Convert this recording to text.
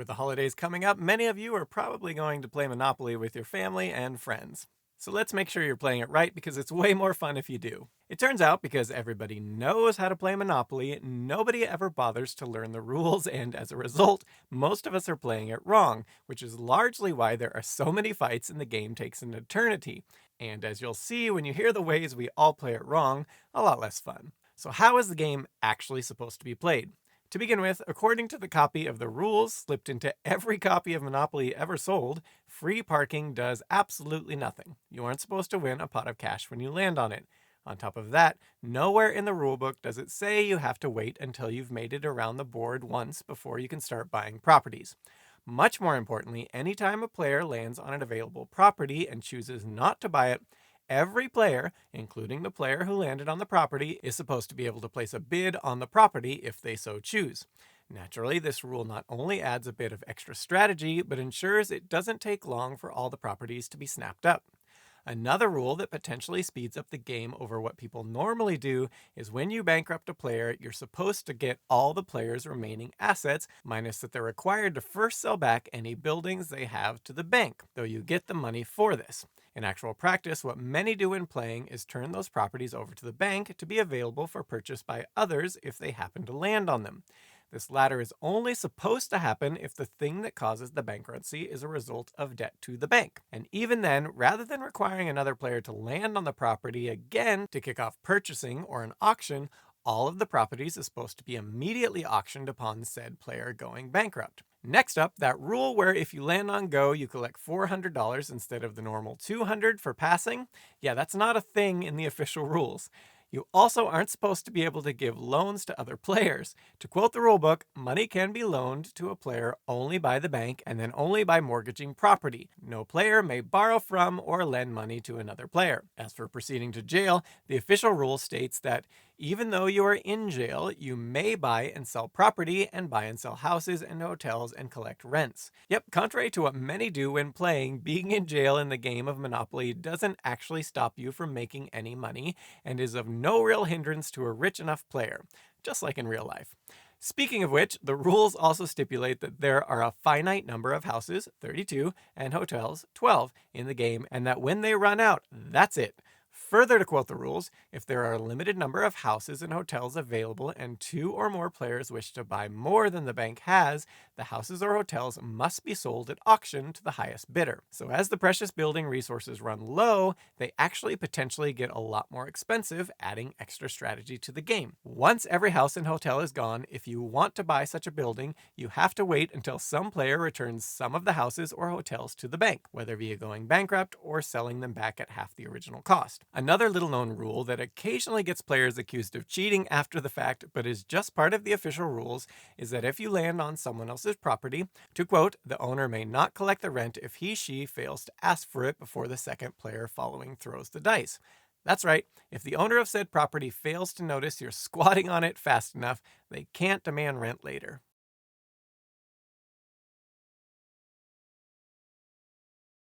With the holidays coming up, many of you are probably going to play Monopoly with your family and friends. So let's make sure you're playing it right because it's way more fun if you do. It turns out because everybody knows how to play Monopoly, nobody ever bothers to learn the rules, and as a result, most of us are playing it wrong, which is largely why there are so many fights and the game takes an eternity. And as you'll see when you hear the ways we all play it wrong, a lot less fun. So, how is the game actually supposed to be played? To begin with, according to the copy of the rules slipped into every copy of Monopoly ever sold, free parking does absolutely nothing. You aren't supposed to win a pot of cash when you land on it. On top of that, nowhere in the rulebook does it say you have to wait until you've made it around the board once before you can start buying properties. Much more importantly, anytime a player lands on an available property and chooses not to buy it, every player, including the player who landed on the property, is supposed to be able to place a bid on the property if they so choose. Naturally, this rule not only adds a bit of extra strategy, but ensures it doesn't take long for all the properties to be snapped up. Another rule that potentially speeds up the game over what people normally do is when you bankrupt a player, you're supposed to get all the player's remaining assets, minus that they're required to first sell back any buildings they have to the bank, though you get the money for this. In actual practice, what many do when playing is turn those properties over to the bank to be available for purchase by others if they happen to land on them. This latter is only supposed to happen if the thing that causes the bankruptcy is a result of debt to the bank. And even then, rather than requiring another player to land on the property again to kick off purchasing or an auction, all of the properties is supposed to be immediately auctioned upon said player going bankrupt. Next up, that rule where if you land on go, you collect $400 instead of the normal $200 for passing. Yeah, that's not a thing in the official rules. You also aren't supposed to be able to give loans to other players. To quote the rulebook, money can be loaned to a player only by the bank and then only by mortgaging property. No player may borrow from or lend money to another player. As for proceeding to jail, the official rule states that even though you are in jail, you may buy and sell property and buy and sell houses and hotels and collect rents. Yep, contrary to what many do when playing, being in jail in the game of Monopoly doesn't actually stop you from making any money and is of no real hindrance to a rich enough player, just like in real life. Speaking of which, the rules also stipulate that there are a finite number of houses, 32, and hotels, 12, in the game, and that when they run out, that's it. Further to quote the rules, if there are a limited number of houses and hotels available and two or more players wish to buy more than the bank has, the houses or hotels must be sold at auction to the highest bidder. So as the precious building resources run low, they actually potentially get a lot more expensive, adding extra strategy to the game. Once every house and hotel is gone, if you want to buy such a building, you have to wait until some player returns some of the houses or hotels to the bank, whether via going bankrupt or selling them back at half the original cost. Another little known rule that occasionally gets players accused of cheating after the fact, but is just part of the official rules, is that if you land on someone else's property, to quote, the owner may not collect the rent if he/she fails to ask for it before the second player following throws the dice. That's right, if the owner of said property fails to notice you're squatting on it fast enough, they can't demand rent later.